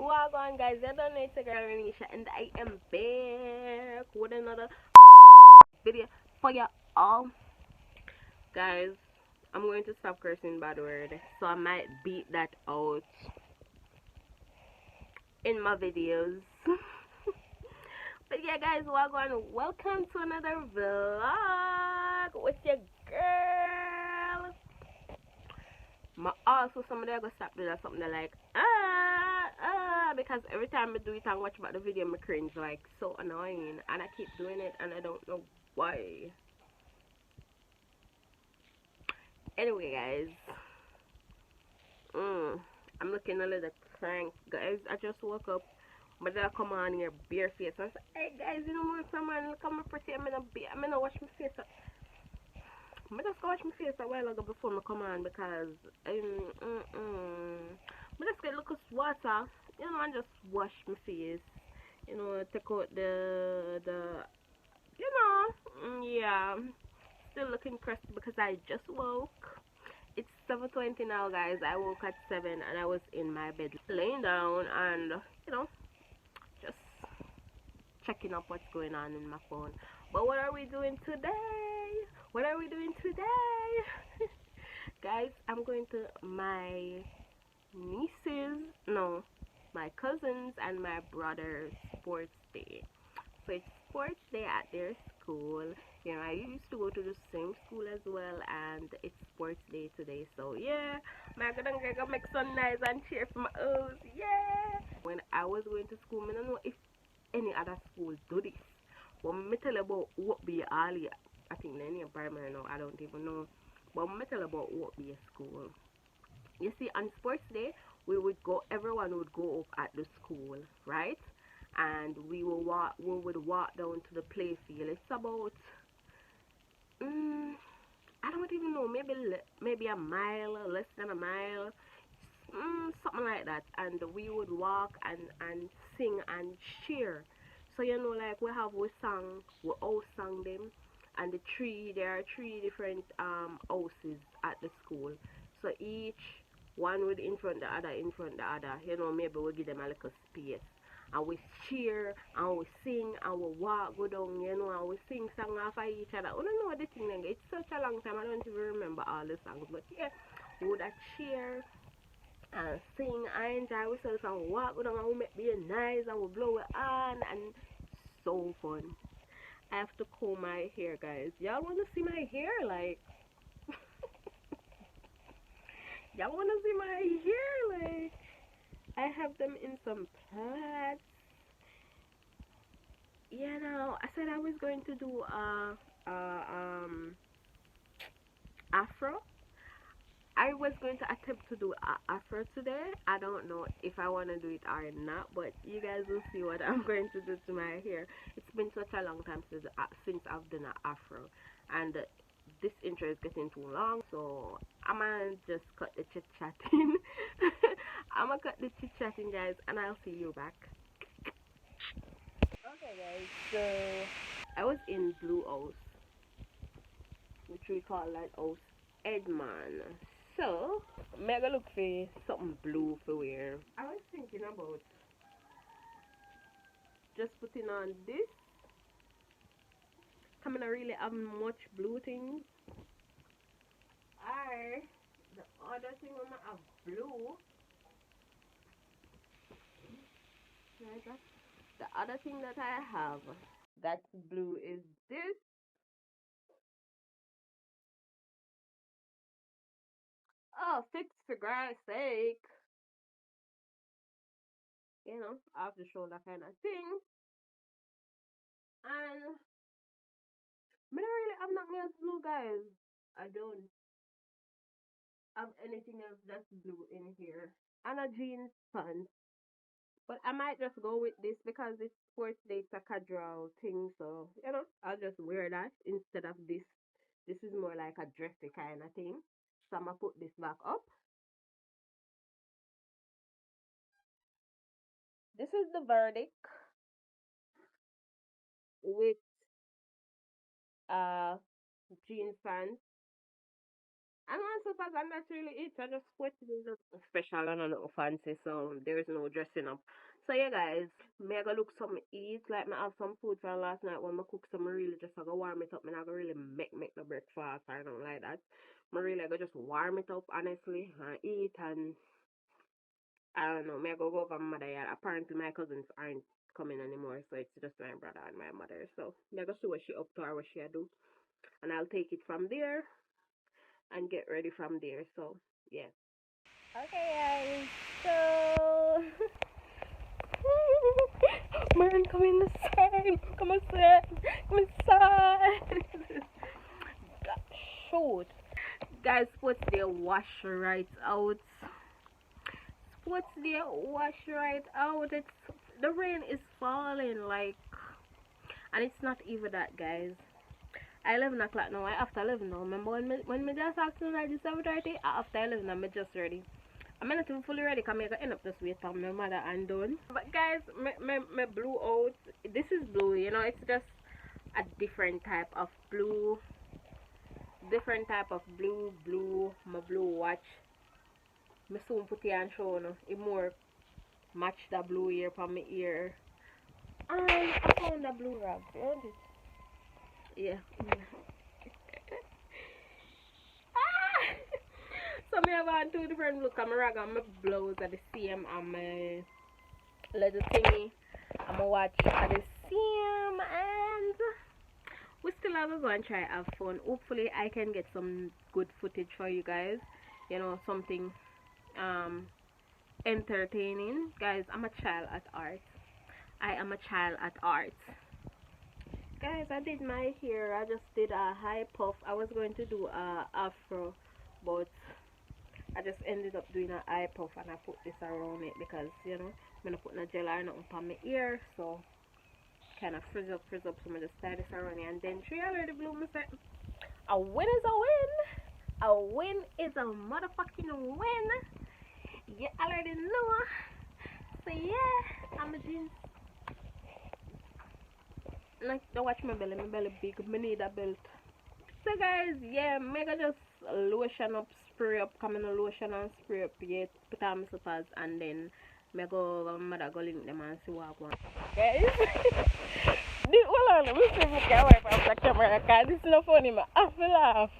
Wagwan guys, I don't know it's a girl Nesha and I am back with another video for you all. Guys, I'm going to stop cursing bad word, so I might beat that out in my videos. But yeah guys, Wagwan, welcome to another vlog with your girl. Also somebody I go stop doing that something like because every time I do it and watch about the video I cringe like so annoying and I keep doing it and I don't know why. Anyway guys, I'm looking a little crank guys. I just woke up. My dad come on here bare face and I said, hey guys, you know more someone look at my pretty I'm gonna wash my face. I just go wash my face a while ago before I come on because I just get look of water, you know, and just wash my face. You know, take out the you know, yeah. Still looking crusty because I just woke. It's 7:20 now, guys. I woke at 7 and I was in my bed laying down and you know just checking up what's going on in my phone. But what are we doing today? What are we doing today? Guys, I'm going to my nieces, no, my cousins and my brother's sports day. So it's sports day at their school. You know, I used to go to the same school as well, and it's sports day today. So yeah, my gonna make some noise and cheer for my O's. Yeah. When I was going to school, I don't know if any other school do this. But me tell you about what be Ali. I think any primary now. I don't even know. But me tell you about what be a school. You see, on sports day, we would go. Everyone would go up at the school, right? And we will walk. We would walk down to the play field. It's about I don't even know. Maybe a mile, less than a mile, something like that. And we would walk and sing and cheer. So you know, like we all sang them, and there are three different houses at the school. So each one would in front the other, in front the other. You know, maybe we give them a little space. And we cheer and we sing and we walk go down, you know, and we sing song off of each other. I don't know what the thing then. It's such a long time I don't even remember all the songs, but yeah, we would cheer sing and enjoy ourselves and walk with them and we make be nice and we blow it on and so fun. I have to comb my hair guys. Y'all wanna see my hair? Like y'all wanna see my hair? Like I have them in some plaits. You know, I said I was going to do afro. I was going to attempt to do afro today. I don't know if I want to do it or not, but you guys will see what I'm going to do to my hair. It's been such a long time since I've done an afro, and this intro is getting too long, so I'm gonna just cut the chit chatting. I'm gonna cut the chit chatting, guys, and I'll see you back. Okay, guys. So I was in Blue House, which we call that house Edman. So, mega look for something blue for wear. I was thinking about just putting on this. I mean, I really have much blue things. Or the other thing I have blue. The other thing that I have that's blue is this. Oh, fix for God's sake. You know, off the shoulder kind of thing. And I don't really have nothing else blue, guys. I don't have anything else that's blue in here. And a jeans pants. But I might just go with this because it's sports day, it's a casual thing. So, you know, I'll just wear that instead of this. This is more like a dressy kind of thing. So I'm going to put this back up. This is the verdict with uh jeans pants And one suppose and that's really it. I just put it in nothing special and nothing fancy, so there is no dressing up. So yeah guys, me I go look some eat, like me have some food from last night when I cook some really just I go warm it up, me not go really make no breakfast or nothing like that. Me really I go just warm it up honestly and eat and I don't know, me I go over my mother yard. Apparently my cousins aren't coming anymore, so it's just my brother and my mother. So me I go see what she up to or what she a do. And I'll take it from there and get ready from there. So yeah. Okay, guys. So, man, come inside. Come inside. Come inside. Shoot. Guys, sports day wash right out. Sports day wash right out. It's the rain is falling like, and it's not even that, guys. I 11 o'clock now. I after 11 now. Remember when me just afternoon I just 7:30. After 11 I'm just ready. I'm not even fully ready because I'm end up this wait for my mother and done. But guys, me blue out. This is blue, you know, it's just a different type of blue. Different type of blue. My blue watch. Me soon put it on show no. It more match the blue ear from my ear. And I found the blue rag, don't it? Yeah. So me have on two different look. I'm rag and my blouse are the same and my little thingy. I'm gonna watch at the same and we still have to go and try have fun. Hopefully I can get some good footage for you guys. You know, something entertaining. Guys, I'm a child at art. I am a child at art. Guys, I did my hair. I just did a high puff. I was going to do a afro, but I just ended up doing an eye puff and I put this around it because, you know, I'm not putting a gel or nothing on my ear, so kind of frizz up, so I just tie this around it and then she already blew me set. A win is a win! A win is a motherfucking win! You already know. So yeah, I'm a jeans. Like, don't watch my belly big, I need a belt. So guys, yeah, mega just lotion up, spray up, come in a lotion and spray up, yeah, put on my slippers and then me go over my mother go link them and see what I want. Guys, hold on, let me see if I can wipe off the camera because this is not funny, man. I feel laugh.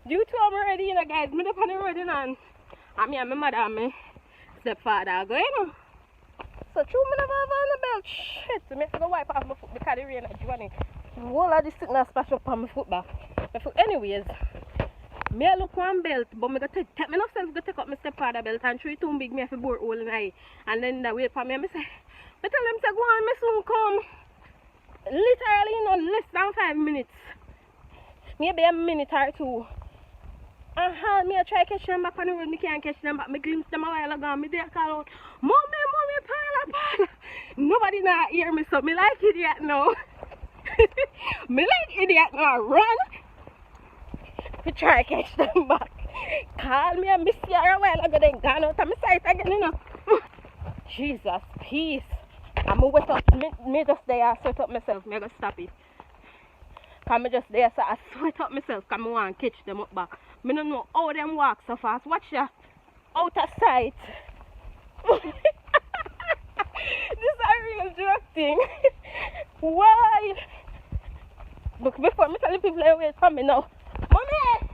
Due to I'm already, you know, guys, me up on the road, you know, and me and my mother and my stepfather go, you know. So true, me never have on the belt. Shit, me have to go wipe off my foot because the rain is running. Whole of this thing now splash up on my foot back. Anyways, me I look one belt, but me go take me enough sense go take up my stepfather belt and three too big me have to bore hole in eye. And then the wait for me and me say, me tell them say go on, me soon come. Literally, you know, less than 5 minutes. Maybe a minute or two. Me I try catch them back on the road, me can't catch them back. Me glimpse them a while ago, me there call out, Mommy, Paula. Nobody now hear me, so me like idiot now. Me like idiot now, run. We try to catch them back. Call me and miss you a while ago, then gone out of my sight again, you know. Jesus, peace. I'm wet up, me just there, I sweat up myself, me gonna stop it. Cause me just there, so I sweat up myself, cause me want to catch them up back. Me don't know how them walk so fast. Watch ya, out of sight. This is a real joke thing. Why? But before me tell the people wait for me now. Mommy!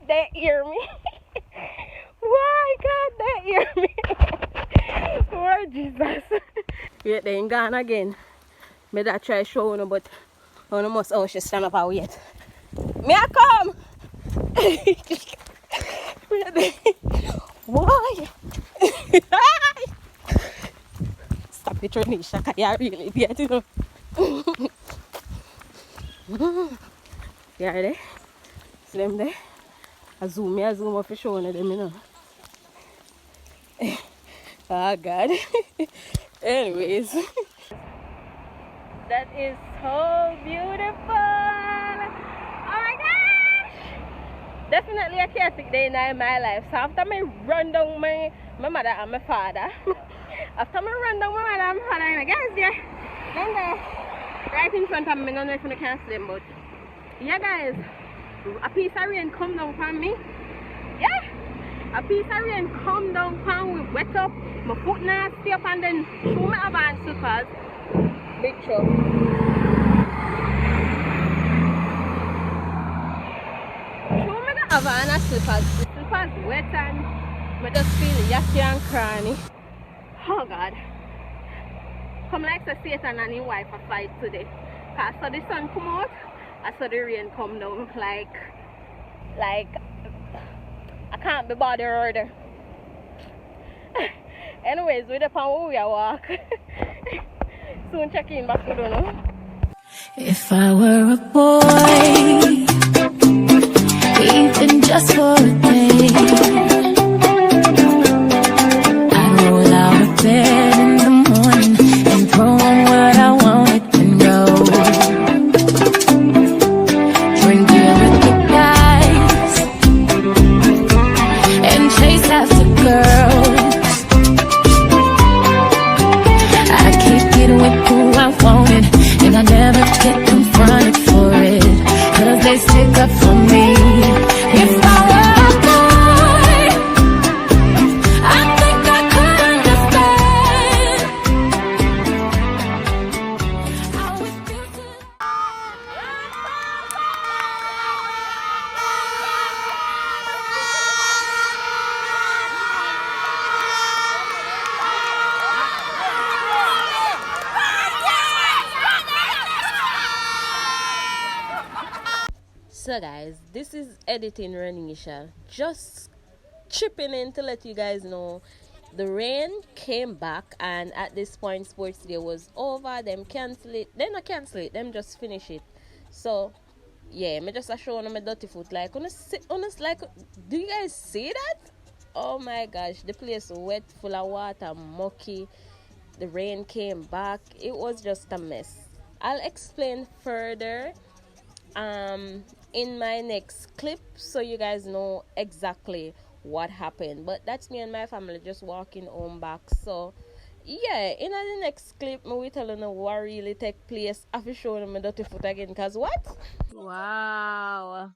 They hear me. Why God they hear me? Oh Jesus. Wait, they ain't gone again. Me that try show you, but I must she stand up and wait. Me I come. Why? Stop it, Nesha, because you're really idiot, you know. You are there? See them there? I zoom up for showing them, you know. Oh God. Anyways. That is so beautiful. Oh my gosh. Definitely a chaotic day in my life. So after me run down my mother and my father. After me run down my mother and my father, and guys there. Then there, right in front of me, I don't know if I can see them, but yeah, guys, a piece of rain come down from me. Yeah, a piece of rain come down from me, wet up, my foot now stay up, and then show me advance slippers. Big show. Show me the Havana slippers. The slippers wet and I just feel yucky and cranny. Oh God. Come like the Satan and his wife a fight today. Cause I saw the sun come out, I saw the rain come down like I can't be bothered. Anyways, we're upon where we walk. Soon check in back to know. If I were a boy, even just for a day, I'd roll out of bed in the morning and throw on what I wanted and go. Drink beer with the guys and chase after girls. I can't get with who I wanted, and I never get confronted for it, 'cause they stick up for me. If I were a boy, I think I could understand how it feels to... So guys, this is editing Nesha. Just chipping in to let you guys know the rain came back, and at this point sports day was over. Them cancel it. They not cancel it, them just finish it. So yeah, me just showing on my dirty foot. Like honest, like, do you guys see that? Oh my gosh, the place wet, full of water, mucky. The rain came back. It was just a mess. I'll explain further in my next clip so you guys know exactly what happened. But that's me and my family just walking home back. So yeah, in the next clip me we telling you what really take place. I will show them my dirty foot again, because what? Wow.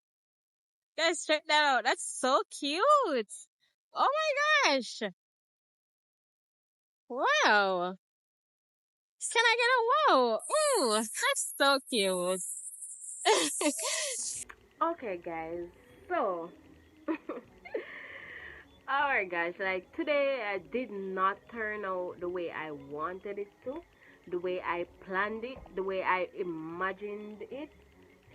Guys, check that out. That's so cute. Oh my gosh. Wow. Can I get a wow? Ooh, that's so cute. Okay guys, so alright guys, like today I did not turn out the way I wanted it to, the way I planned it, the way I imagined it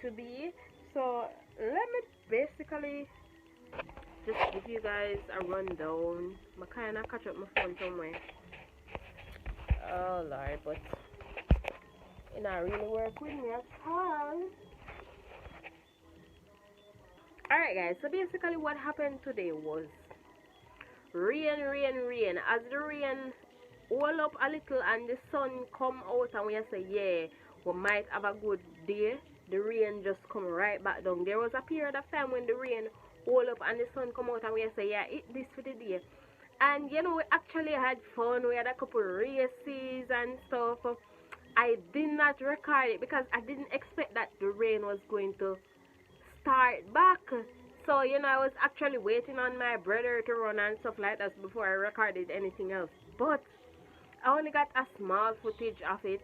to be. So let me basically just give you guys a rundown. I kinda catch up my phone somewhere. Oh Lord, but it not really work with me at all. Alright guys, so basically what happened today was rain. As the rain all up a little and the sun come out and we say, yeah, we might have a good day, the rain just come right back down. There was a period of time when the rain all up and the sun come out and we say, yeah, eat this for the day. And you know, we actually had fun. We had a couple races and stuff. I did not record it because I didn't expect that the rain was going to start back. So, you know, I was actually waiting on my brother to run and stuff like that before I recorded anything else. But I only got a small footage of it.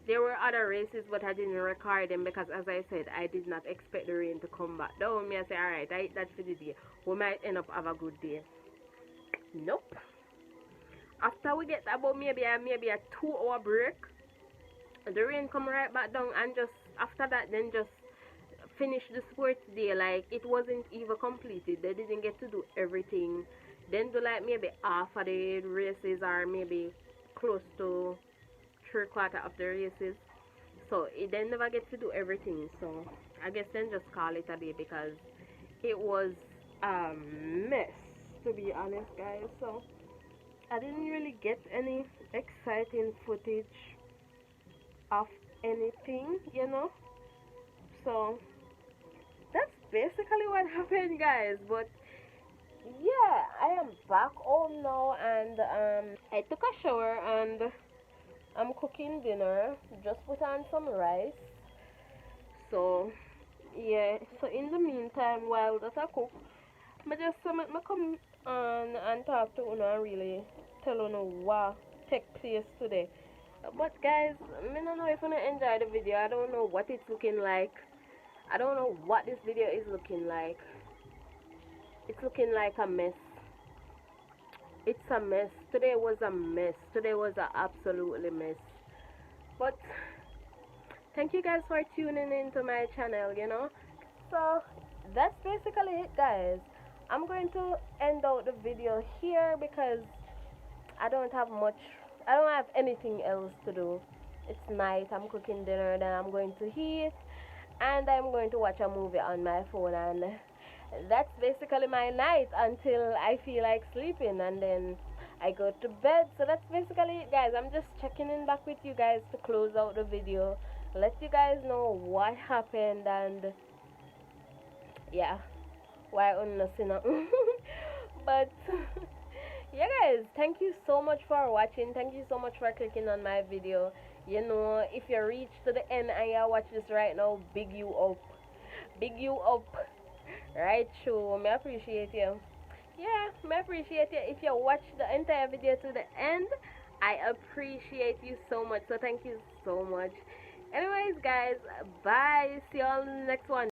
There were other races, but I didn't record them because, as I said, I did not expect the rain to come back down. Me, I say, alright, I eat that for the day. We might end up have a good day. Nope. After we get about maybe a 2 hour break, the rain come right back down, and just after that, then just finish the sports day. Like, it wasn't even completed. They didn't get to do everything. Then do like maybe half of the races, or maybe close to 3/4 of the races. So it then never get to do everything. So I guess then just call it a day because it was a mess, to be honest guys. So I didn't really get any exciting footage of anything, you know. So that's basically what happened guys. But yeah, I am back home now, and I took a shower, and I'm cooking dinner. Just put on some rice. So yeah. So in the meantime, while that I cook, I just make me come on and talk to you and really tell you what take place today. But guys, I don't know if you enjoy the video. I don't know what it's looking like. I don't know what this video is looking like. It's looking like a mess. It's a mess. Today was a mess. Today was an absolutely mess. But thank you guys for tuning into my channel. So that's basically it, guys. I'm going to end out the video here because I don't have much. I don't have anything else to do. It's night. I'm cooking dinner. Then I'm going to eat, and I'm going to watch a movie on my phone, and that's basically my night until I feel like sleeping, and then I go to bed. So that's basically it, guys. I'm just checking in back with you guys to close out the video, let you guys know what happened, and yeah, why on nothing. But yeah, guys, thank you so much for watching. Thank you so much for clicking on my video. If you reach to the end and you watch this right now, big you up. Big you up. Right, sure. Me appreciate you. Yeah, me appreciate you. If you watch the entire video to the end, I appreciate you so much. So thank you so much. Anyways, guys, bye. See you all in the next one.